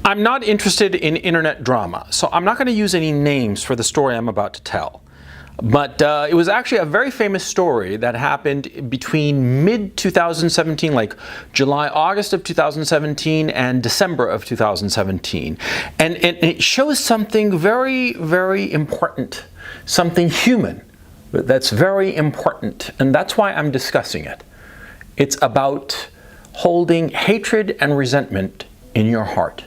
I'm not interested in internet drama, so I'm not going to use any names for the story I'm about to tell. But it was actually a very famous story that happened between mid-2017, like July, August of 2017 and December of 2017. And it shows something very, very important, something human that's very important. And that's why I'm discussing it. It's about holding hatred and resentment in your heart.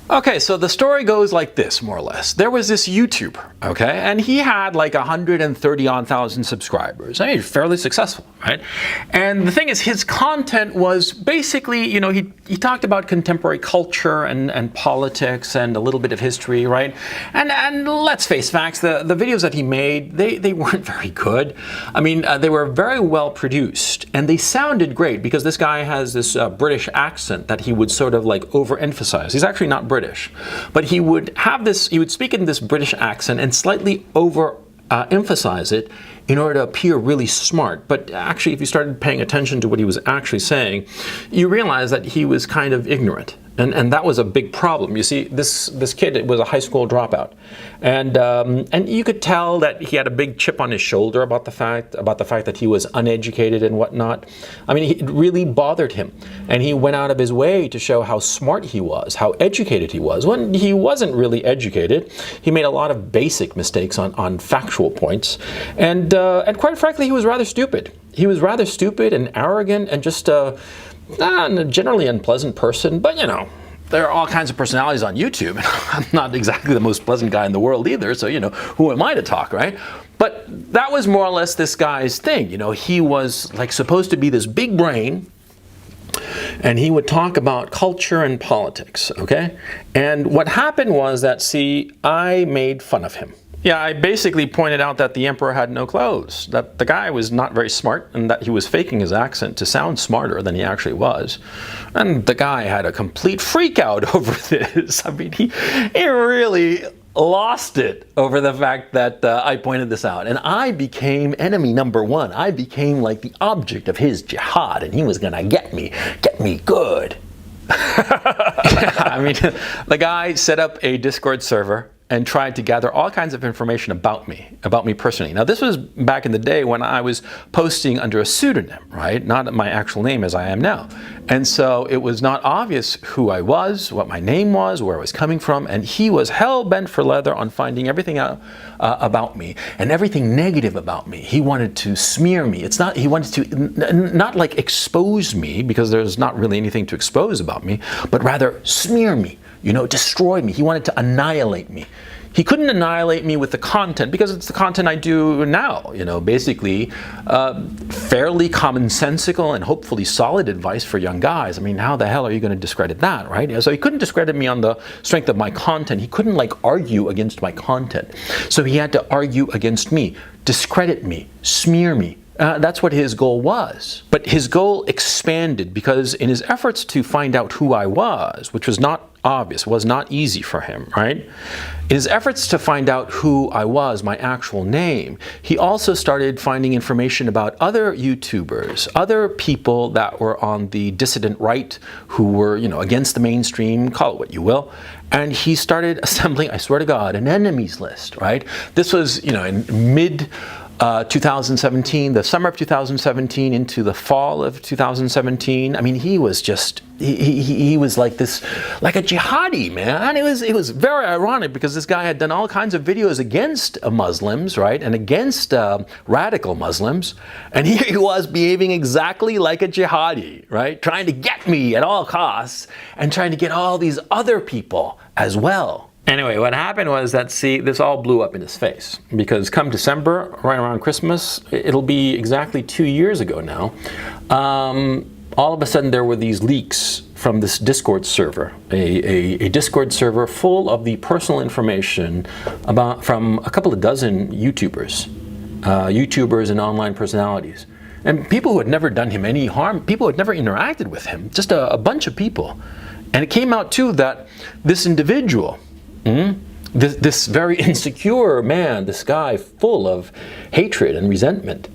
Okay, so the story goes like this, more or less. There was this YouTuber, okay, and he had like 130,000 subscribers. I mean, fairly successful, right? And the thing is, his content was basically, you know, he talked about contemporary culture and politics and a little bit of history, right? And let's face facts, the videos that he made, they weren't very good. I mean, they were very well produced, and they sounded great because this guy has this British accent that he would sort of like overemphasize. He's actually not British, but he would have this, he would speak in this British accent and slightly emphasize it in order to appear really smart. But actually, if you started paying attention to what he was actually saying, you realize that he was kind of ignorant. And that was a big problem. You see, this kid was a high school dropout, and you could tell that he had a big chip on his shoulder about the fact that he was uneducated and whatnot. I mean, it really bothered him, and he went out of his way to show how smart he was, how educated he was. When he wasn't really educated, he made a lot of basic mistakes on factual points, and quite frankly, he was rather stupid. He was rather stupid and arrogant and just a generally unpleasant person, but you know, there are all kinds of personalities on YouTube. I'm not exactly the most pleasant guy in the world either, so you know, who am I to talk, right? But that was more or less this guy's thing. You know, he was like supposed to be this big brain, and he would talk about culture and politics, okay? And what happened was that, see, I made fun of him. Yeah, I basically pointed out that the emperor had no clothes, that the guy was not very smart, and that he was faking his accent to sound smarter than he actually was. And the guy had a complete freak out over this. I mean, he really lost it over the fact that I pointed this out. And I became enemy number one. I became like the object of his jihad, and he was gonna get me good. I mean, the guy set up a Discord server and tried to gather all kinds of information about me personally. Now, this was back in the day when I was posting under a pseudonym, right? Not my actual name as I am now. And so it was not obvious who I was, what my name was, where I was coming from, and he was hell-bent for leather on finding everything out about me and everything negative about me. He wanted to smear me. He wanted to not like expose me, because there's not really anything to expose about me, but rather smear me. You know, destroy me. He wanted to annihilate me. He couldn't annihilate me with the content, because it's the content I do now, you know, basically fairly commonsensical and hopefully solid advice for young guys. I mean, how the hell are you going to discredit that, right? So he couldn't discredit me on the strength of my content. He couldn't like argue against my content. So he had to argue against me, discredit me, smear me. That's what his goal was. But his goal expanded, because in his efforts to find out who I was, which was not obvious, was not easy for him, right? In his efforts to find out who I was, my actual name, he also started finding information about other YouTubers, other people that were on the dissident right, who were, you know, against the mainstream, call it what you will. And he started assembling, I swear to God, an enemies list, right? This was, you know, in mid 2017, the summer of 2017 into the fall of 2017. I mean, he was just, he was like this, like a jihadi, man. It was very ironic, because this guy had done all kinds of videos against Muslims, right? And against radical Muslims. And here he was behaving exactly like a jihadi, right? Trying to get me at all costs and trying to get all these other people as well. Anyway, what happened was that, see, this all blew up in his face, because come December, right around Christmas, it'll be exactly 2 years ago now, all of a sudden there were these leaks from this Discord server, a Discord server full of the personal information from a couple of dozen YouTubers and online personalities. And people who had never done him any harm, people who had never interacted with him, just a bunch of people. And it came out too that this individual, this very insecure man, this guy full of hatred and resentment,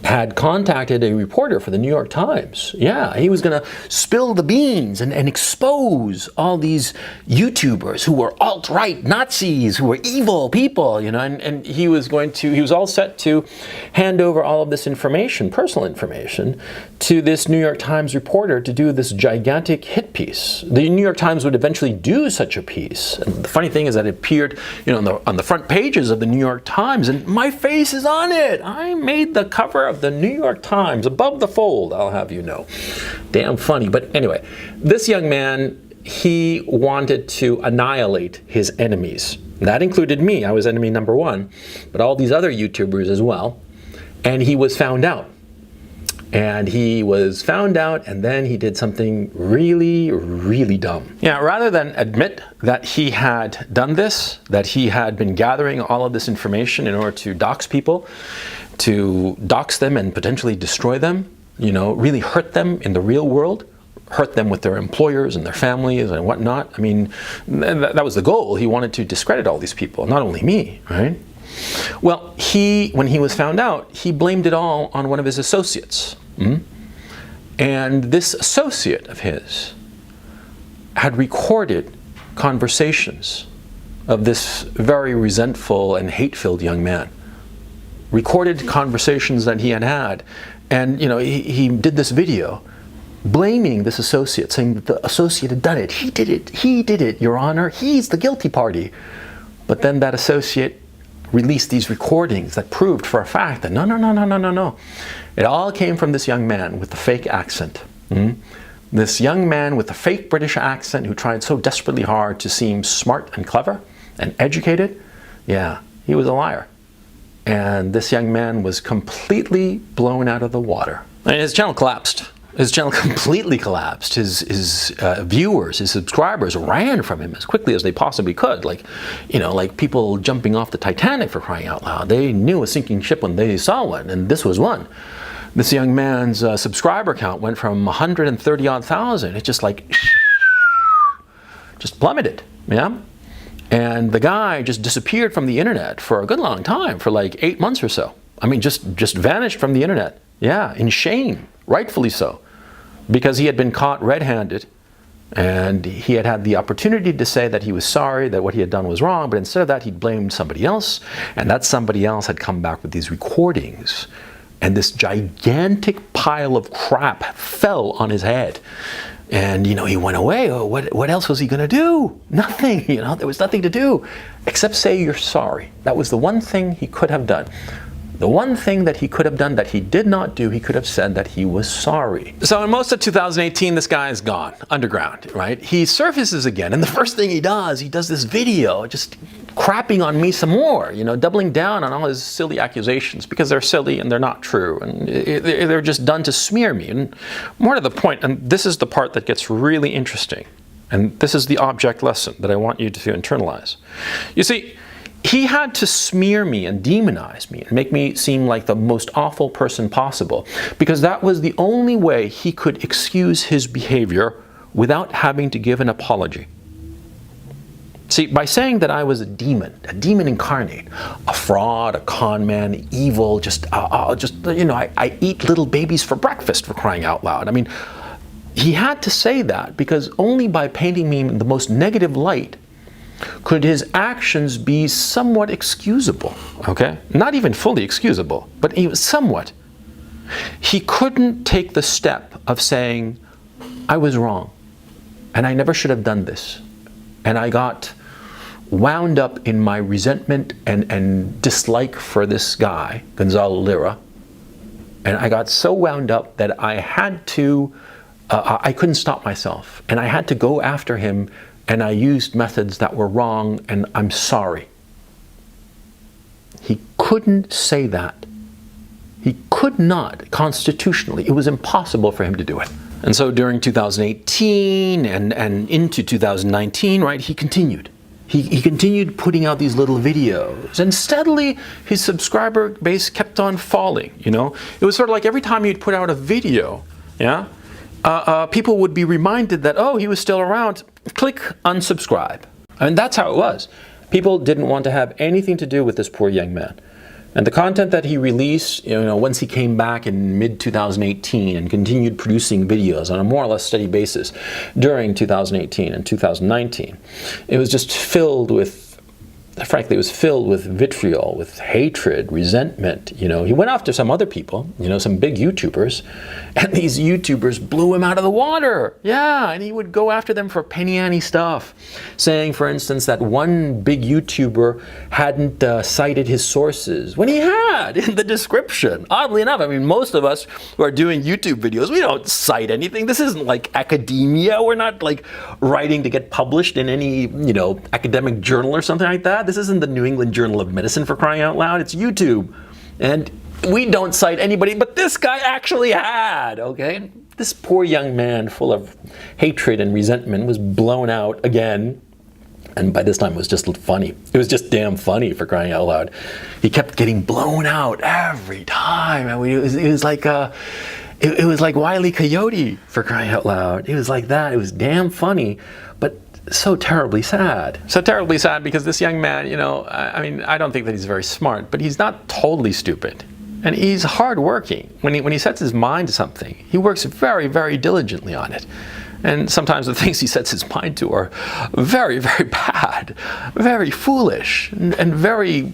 had contacted a reporter for the New York Times. Yeah, he was going to spill the beans and expose all these YouTubers who were alt-right Nazis, who were evil people, you know, and he was all set to hand over all of this information, personal information, to this New York Times reporter to do this gigantic hit piece. The New York Times would eventually do such a piece. And the funny thing is that it appeared, you know, on the front pages of the New York Times, and my face is on it. I made the cover of the New York Times, above the fold, I'll have you know. Damn funny. But anyway, this young man, he wanted to annihilate his enemies. That included me. I was enemy number one, but all these other YouTubers as well. And he was found out. And he was found out, and then he did something really, really dumb. Yeah, rather than admit that he had done this, that he had been gathering all of this information in order to dox people, to dox them and potentially destroy them, you know, really hurt them in the real world, hurt them with their employers and their families and whatnot. I mean, that was the goal. He wanted to discredit all these people, not only me, right? Well, when he was found out, he blamed it all on one of his associates. And this associate of his had recorded conversations of this very resentful and hate-filled young man. Recorded conversations that he had had. And, you know, he did this video blaming this associate, saying that the associate had done it. He did it, Your Honor. He's the guilty party. But then that associate released these recordings that proved for a fact that no. It all came from this young man with the fake accent. This young man with the fake British accent who tried so desperately hard to seem smart and clever and educated. Yeah, he was a liar. And this young man was completely blown out of the water. And his channel collapsed. His channel completely collapsed. His viewers, his subscribers ran from him as quickly as they possibly could. Like, you know, like people jumping off the Titanic, for crying out loud. They knew a sinking ship when they saw one, and this was one. This young man's subscriber count went from 130-odd thousand. It just like, just plummeted, yeah? And the guy just disappeared from the internet for a good long time, for like 8 months or so. I mean, just vanished from the internet. Yeah, in shame, rightfully so. Because he had been caught red-handed, and he had had the opportunity to say that he was sorry, that what he had done was wrong, but instead of that, he blamed somebody else, and that somebody else had come back with these recordings, and this gigantic pile of crap fell on his head. And, you know, he went away. Oh, what else was he going to do? Nothing, you know, there was nothing to do except say you're sorry. That was the one thing he could have done. The one thing that he could have done that he did not do, he could have said that he was sorry. So in most of 2018, this guy is gone, underground, right? He surfaces again, and the first thing he does this video, just crapping on me some more, you know, doubling down on all his silly accusations, because they're silly and they're not true, and they're just done to smear me. And more to the point, and this is the part that gets really interesting, and this is the object lesson that I want you to internalize. You see, he had to smear me and demonize me and make me seem like the most awful person possible, because that was the only way he could excuse his behavior without having to give an apology. See, by saying that I was a demon incarnate, a fraud, a con man, evil, just you know, I eat little babies for breakfast, for crying out loud. I mean, he had to say that, because only by painting me in the most negative light could his actions be somewhat excusable, okay? Not even fully excusable, but even somewhat. He couldn't take the step of saying, I was wrong, and I never should have done this, and I got wound up in my resentment and dislike for this guy, Gonzalo Lira, and I got so wound up that I had to, I couldn't stop myself, and I had to go after him, and I used methods that were wrong, and I'm sorry. He couldn't say that. He could not, constitutionally. It was impossible for him to do it. And so during 2018 and into 2019, right, he continued. He continued putting out these little videos, and steadily his subscriber base kept on falling, you know. It was sort of like every time he'd put out a video, yeah, people would be reminded that, oh, he was still around. Click unsubscribe. And that's how it was. People didn't want to have anything to do with this poor young man. And the content that he released, once he came back in mid-2018 and continued producing videos on a more or less steady basis during 2018 and 2019, it was just filled with, frankly, it was filled with vitriol, with hatred, resentment. He went after some other people, some big YouTubers, and these YouTubers blew him out of the water. Yeah, and he would go after them for penny-ante stuff, saying, for instance, that one big YouTuber hadn't cited his sources, when he had in the description. Oddly enough, I mean, most of us who are doing YouTube videos, we don't cite anything. This isn't like academia. We're not like writing to get published in any, academic journal or something like that. This isn't the New England Journal of Medicine, for crying out loud. It's YouTube. And we don't cite anybody, but this guy actually had, okay? This poor young man, full of hatred and resentment, was blown out again. And by this time, it was just funny. It was just damn funny, for crying out loud. He kept getting blown out every time. I mean, it was like it was like Wile E. Coyote, for crying out loud. It was like that. It was damn funny, but so terribly sad. So terribly sad because this young man, I mean, I don't think that he's very smart, but he's not totally stupid. And he's hardworking. When he sets his mind to something, he works very, very diligently on it. And sometimes the things he sets his mind to are very, very bad, very foolish, and very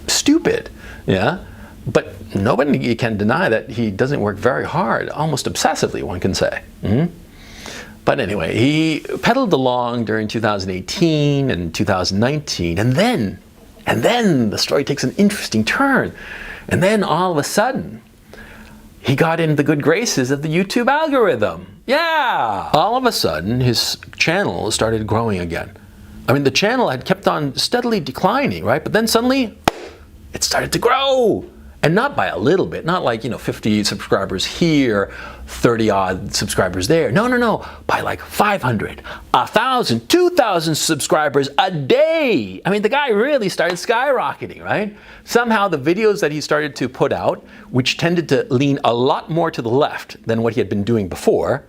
stupid. Yeah? But nobody can deny that he doesn't work very hard, almost obsessively, one can say. Mm-hmm. But anyway, he pedaled along during 2018 and 2019, and then the story takes an interesting turn. And then all of a sudden, he got into the good graces of the YouTube algorithm. Yeah! All of a sudden, his channel started growing again. I mean, the channel had kept on steadily declining, right? But then suddenly, it started to grow. And not by a little bit, not like, 50 subscribers here, 30 odd subscribers there. No, by like 500, 1,000, 2,000 subscribers a day. I mean, the guy really started skyrocketing, right? Somehow the videos that he started to put out, which tended to lean a lot more to the left than what he had been doing before,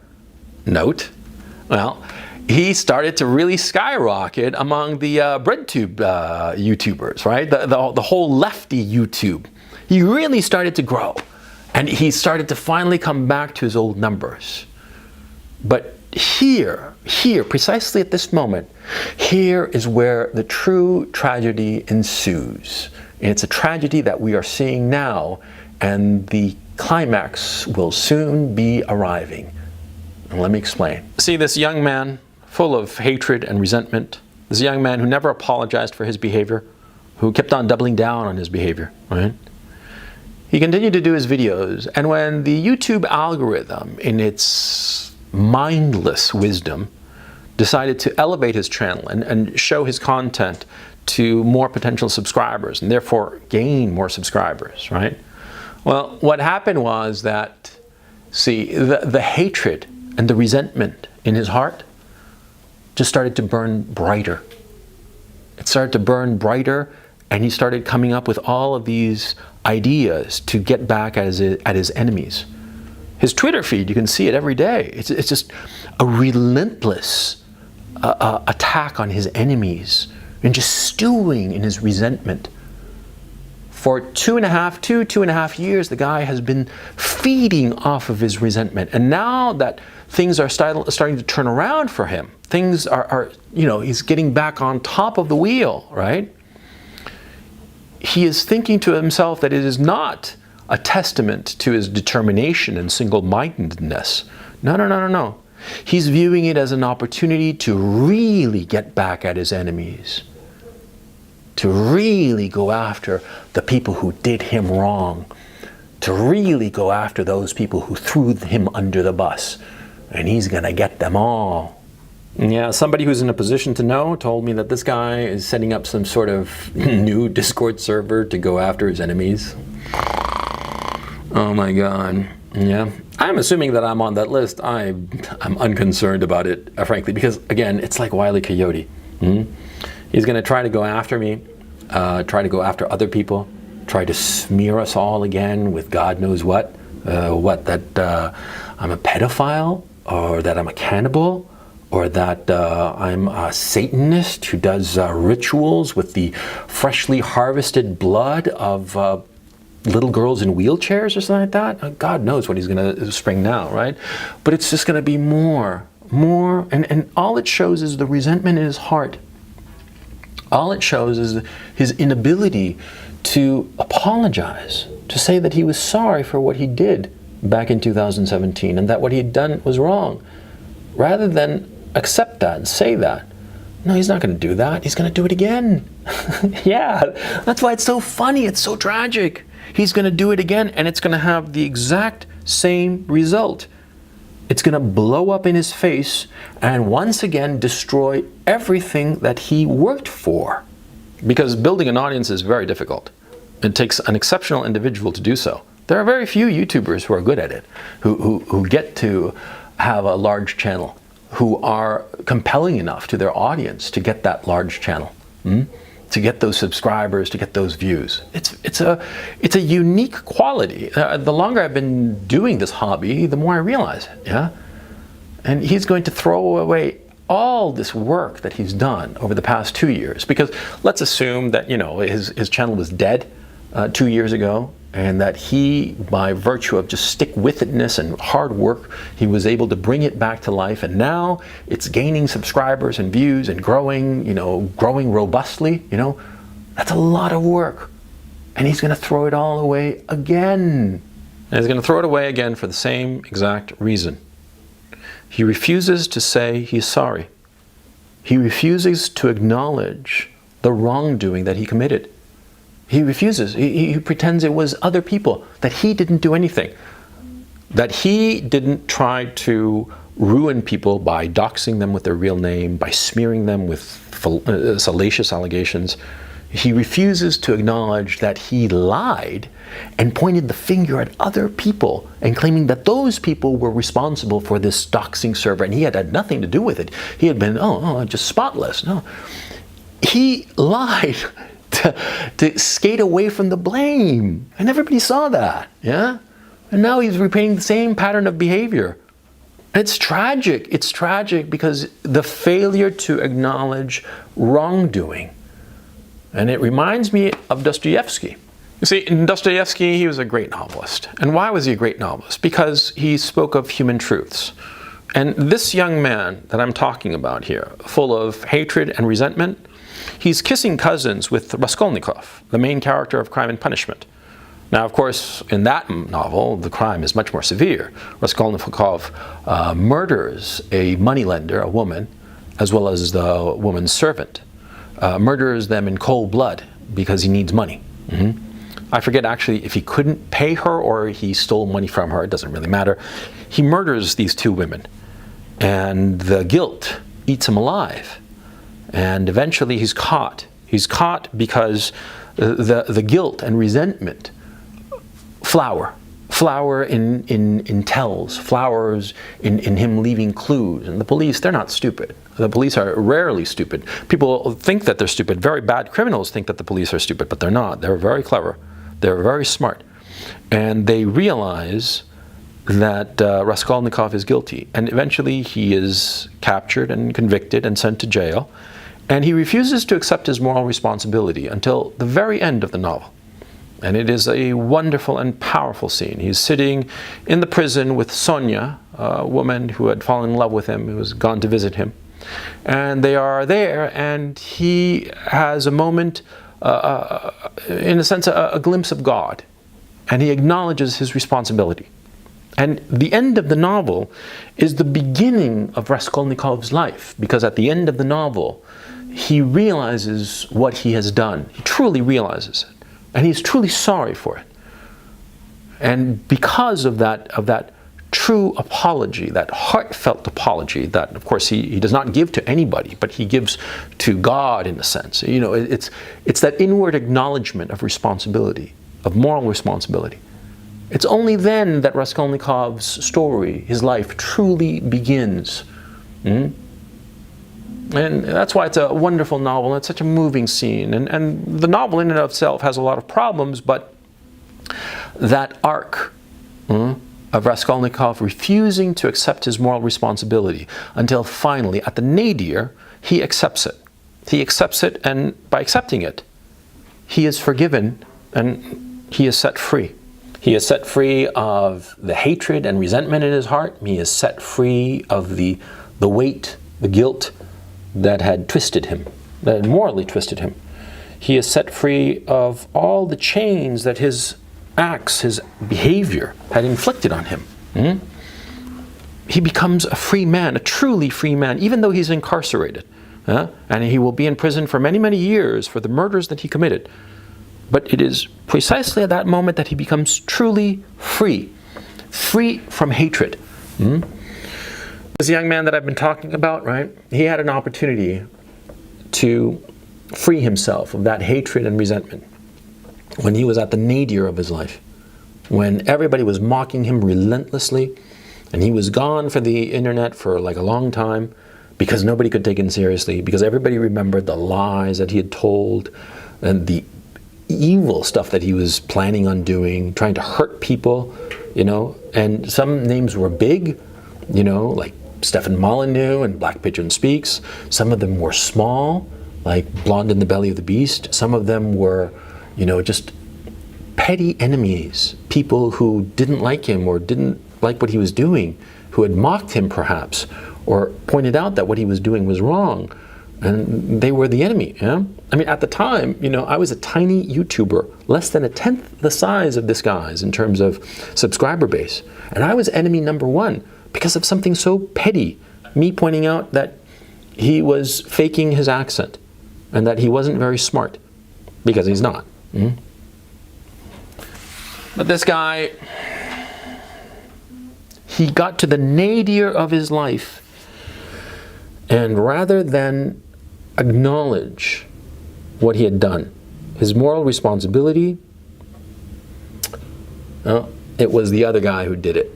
he started to really skyrocket among the BreadTube YouTubers, right? The whole lefty YouTube. He really started to grow, and he started to finally come back to his old numbers. But here, precisely at this moment, here is where the true tragedy ensues. And it's a tragedy that we are seeing now, and the climax will soon be arriving. And let me explain. See, this young man, full of hatred and resentment, this young man who never apologized for his behavior, who kept on doubling down on his behavior, right? He continued to do his videos, and when the YouTube algorithm, in its mindless wisdom, decided to elevate his channel and show his content to more potential subscribers, and therefore gain more subscribers, right? Well, what happened was that, see, the hatred and the resentment in his heart just started to burn brighter. It started to burn brighter, and he started coming up with all of these ideas to get back at his enemies. His Twitter feed, you can see it every day. It's just a relentless attack on his enemies and just stewing in his resentment. For 2.5 years, the guy has been feeding off of his resentment. And now that things are starting to turn around for him, things are he's getting back on top of the wheel, right? He is thinking to himself that it is not a testament to his determination and single-mindedness. No. He's viewing it as an opportunity to really get back at his enemies, to really go after the people who did him wrong, to really go after those people who threw him under the bus. And he's going to get them all. Yeah, somebody who's in a position to know told me that this guy is setting up some sort of new Discord server to go after his enemies. Oh my God. Yeah. I'm assuming that I'm on that list. I'm unconcerned about it, frankly, because again, it's like Wile E. Coyote. He's going to try to go after me, try to go after other people, try to smear us all again with God knows that I'm a pedophile, or that I'm a cannibal, or that I'm a Satanist who does rituals with the freshly harvested blood of little girls in wheelchairs or something like that. God knows what he's going to spring now, right? But it's just going to be more, and all it shows is the resentment in his heart. All it shows is his inability to apologize, to say that he was sorry for what he did back in 2017 and that what he had done was wrong. Rather than accept that and say that, no, he's not going to do that. He's going to do it again. Yeah, that's why it's so funny. It's so tragic. He's going to do it again, and it's going to have the exact same result. It's going to blow up in his face and once again destroy everything that he worked for. Because building an audience is very difficult. It takes an exceptional individual to do so. There are very few YouTubers who are good at it, who get to have a large channel, who are compelling enough to their audience to get that large channel, to get those subscribers, to get those views. It's a unique quality. The longer I've been doing this hobby, the more I realize it. Yeah, and he's going to throw away all this work that he's done over the past 2 years, because let's assume that his channel was dead 2 years ago, and that he, by virtue of just stick-with-itness and hard work, he was able to bring it back to life, and now it's gaining subscribers and views and growing, growing robustly. That's a lot of work, and he's going to throw it all away again. And he's going to throw it away again for the same exact reason. He refuses to say he's sorry. He refuses to acknowledge the wrongdoing that he committed. He refuses. He pretends it was other people, that he didn't do anything, that he didn't try to ruin people by doxing them with their real name, by smearing them with salacious allegations. He refuses to acknowledge that he lied and pointed the finger at other people and claiming that those people were responsible for this doxing server, and he had nothing to do with it. He had been, just spotless. No, he lied to skate away from the blame, and everybody saw that. Yeah, and now he's repeating the same pattern of behavior. And it's tragic. It's tragic because the failure to acknowledge wrongdoing. And it reminds me of Dostoevsky. You see, in Dostoevsky, he was a great novelist. And why was he a great novelist? Because he spoke of human truths. And this young man that I'm talking about here, full of hatred and resentment, he's kissing cousins with Raskolnikov, the main character of Crime and Punishment. Now, of course, in that novel, the crime is much more severe. Raskolnikov murders a moneylender, a woman, as well as the woman's servant. Murders them in cold blood because he needs money. I forget actually if he couldn't pay her or he stole money from her. It doesn't really matter. He murders these two women, and the guilt eats him alive. And eventually he's caught. He's caught because the guilt and resentment flower in tells, flowers in him leaving clues. And the police, they're not stupid. The police are rarely stupid. People think that they're stupid. Very bad criminals think that the police are stupid, but they're not. They're very clever. They're very smart. And they realize that Raskolnikov is guilty. And eventually he is captured and convicted and sent to jail. And he refuses to accept his moral responsibility until the very end of the novel. And it is a wonderful and powerful scene. He's sitting in the prison with Sonia, a woman who had fallen in love with him, who was gone to visit him. And they are there, and he has a moment, in a sense, a glimpse of God. And he acknowledges his responsibility. And the end of the novel is the beginning of Raskolnikov's life, because at the end of the novel, he realizes what he has done. He truly realizes it. And he's truly sorry for it. And because of that true apology, that heartfelt apology, that of course he does not give to anybody, but he gives to God in a sense. It's that inward acknowledgement of responsibility, of moral responsibility. It's only then that Raskolnikov's story, his life, truly begins. And that's why it's a wonderful novel. It's such a moving scene. And the novel in and of itself has a lot of problems, but that arc, of Raskolnikov refusing to accept his moral responsibility until finally, at the nadir, he accepts it. He accepts it, and by accepting it, he is forgiven and he is set free. He is set free of the hatred and resentment in his heart. He is set free of the weight, the guilt that had twisted him, that had morally twisted him. He is set free of all the chains that his acts, his behavior had inflicted on him. He becomes a free man, a truly free man, even though he's incarcerated. And he will be in prison for many, many years for the murders that he committed. But it is precisely at that moment that he becomes truly free, free from hatred. This young man that I've been talking about, right? He had an opportunity to free himself of that hatred and resentment when he was at the nadir of his life, when everybody was mocking him relentlessly, and he was gone from the internet for like a long time because nobody could take him seriously, because everybody remembered the lies that he had told and the evil stuff that he was planning on doing, trying to hurt people, and some names were big, like Stefan Molyneux and Black Pigeon Speaks. Some of them were small, like Blonde in the Belly of the Beast. Some of them were, just petty enemies, people who didn't like him or didn't like what he was doing, who had mocked him perhaps, or pointed out that what he was doing was wrong. And they were the enemy. I mean, at the time, I was a tiny YouTuber, less than 1/10 the size of this guy's in terms of subscriber base. And I was enemy number one because of something so petty. Me pointing out that he was faking his accent and that he wasn't very smart, because he's not. But this guy, he got to the nadir of his life, and rather than acknowledge what he had done, his moral responsibility, it was the other guy who did it.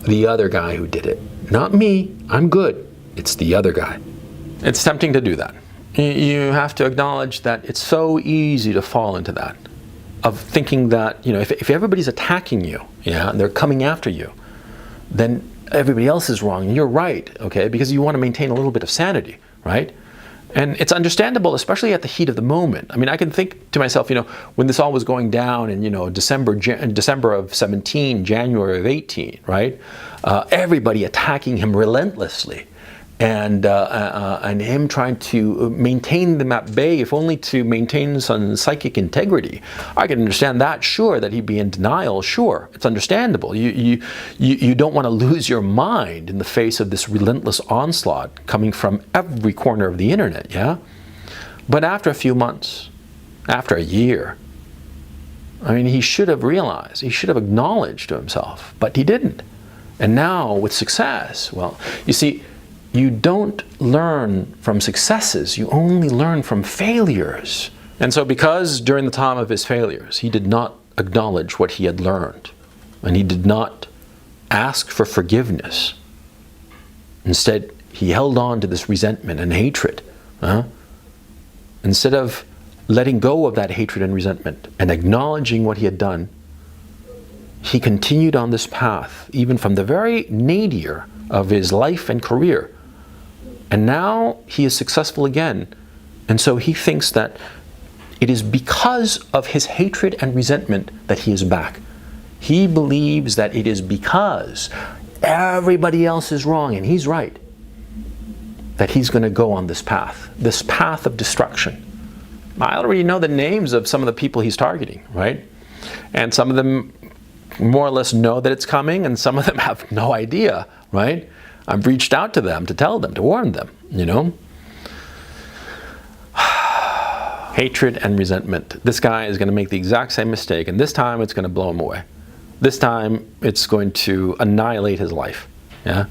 The other guy who did it. Not me, I'm good. It's the other guy. It's tempting to do that. You have to acknowledge that it's so easy to fall into that, of thinking that, if everybody's attacking you, and they're coming after you, then everybody else is wrong and you're right, okay? Because you want to maintain a little bit of sanity, right? And it's understandable, especially at the heat of the moment. I mean, I can think to myself, when this all was going down in, December of 17, January of 18, right? Everybody attacking him relentlessly, and him trying to maintain them at bay, if only to maintain some psychic integrity. I can understand that, sure, that he'd be in denial, sure. It's understandable. You don't want to lose your mind in the face of this relentless onslaught coming from every corner of the internet, yeah? But after a few months, after a year, I mean, he should have realized, he should have acknowledged to himself, but he didn't. And now, with success, well, you see, you don't learn from successes, you only learn from failures. And so because during the time of his failures, he did not acknowledge what he had learned, and he did not ask for forgiveness. Instead, he held on to this resentment and hatred. Instead of letting go of that hatred and resentment and acknowledging what he had done, he continued on this path, even from the very nadir of his life and career. And now he is successful again. And so he thinks that it is because of his hatred and resentment that he is back. He believes that it is because everybody else is wrong and he's right, that he's going to go on this path of destruction. I already know the names of some of the people he's targeting, right? And some of them more or less know that it's coming, and some of them have no idea, right? I've reached out to them to tell them, to warn them, Hatred and resentment. This guy is going to make the exact same mistake, and this time it's going to blow him away. This time it's going to annihilate his life, yeah?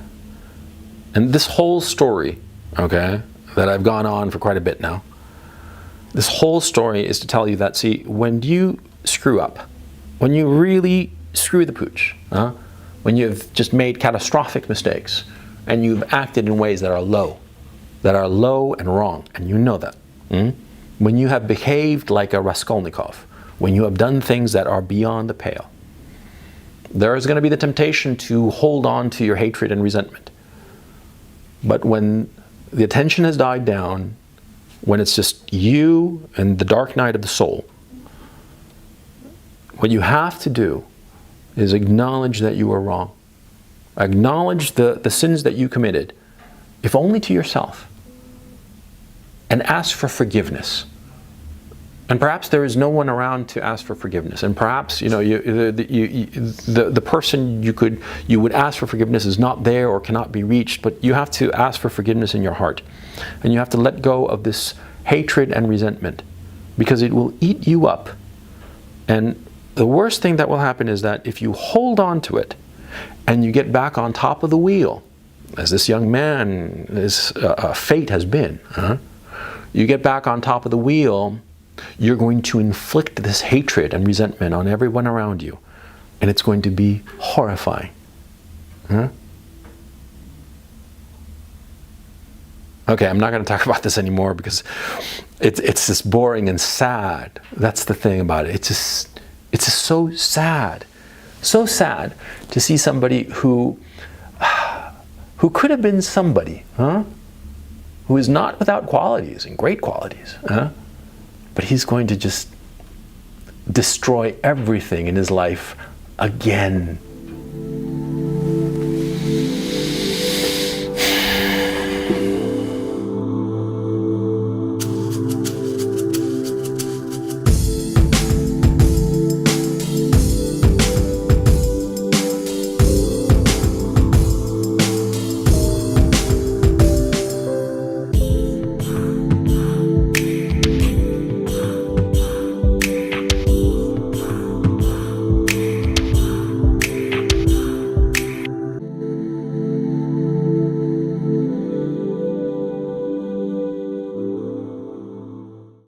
And this whole story, okay, that I've gone on for quite a bit now, this whole story is to tell you that, see, when you screw up, when you really screw the pooch, when you've just made catastrophic mistakes, and you've acted in ways that are low and wrong, and you know that. When you have behaved like a Raskolnikov, when you have done things that are beyond the pale, There is going to be the temptation to hold on to your hatred and resentment. But when the attention has died down, when it's just you and the dark night of the soul, what you have to do is acknowledge that you are wrong. Acknowledge the sins that you committed, if only to yourself, and ask for forgiveness. And perhaps there is no one around to ask for forgiveness. And perhaps, you know, the person you would ask for forgiveness is not there or cannot be reached. But you have to ask for forgiveness in your heart, and you have to let go of this hatred and resentment, because it will eat you up. And the worst thing that will happen is that if you hold on to it, and you get back on top of the wheel, as this young man, his fate has been, you get back on top of the wheel, you're going to inflict this hatred and resentment on everyone around you. And it's going to be horrifying. Okay, I'm not going to talk about this anymore because it's just boring and sad. That's the thing about it. It's just so sad. So sad to see somebody who could have been somebody, who is not without qualities and great qualities, but he's going to just destroy everything in his life again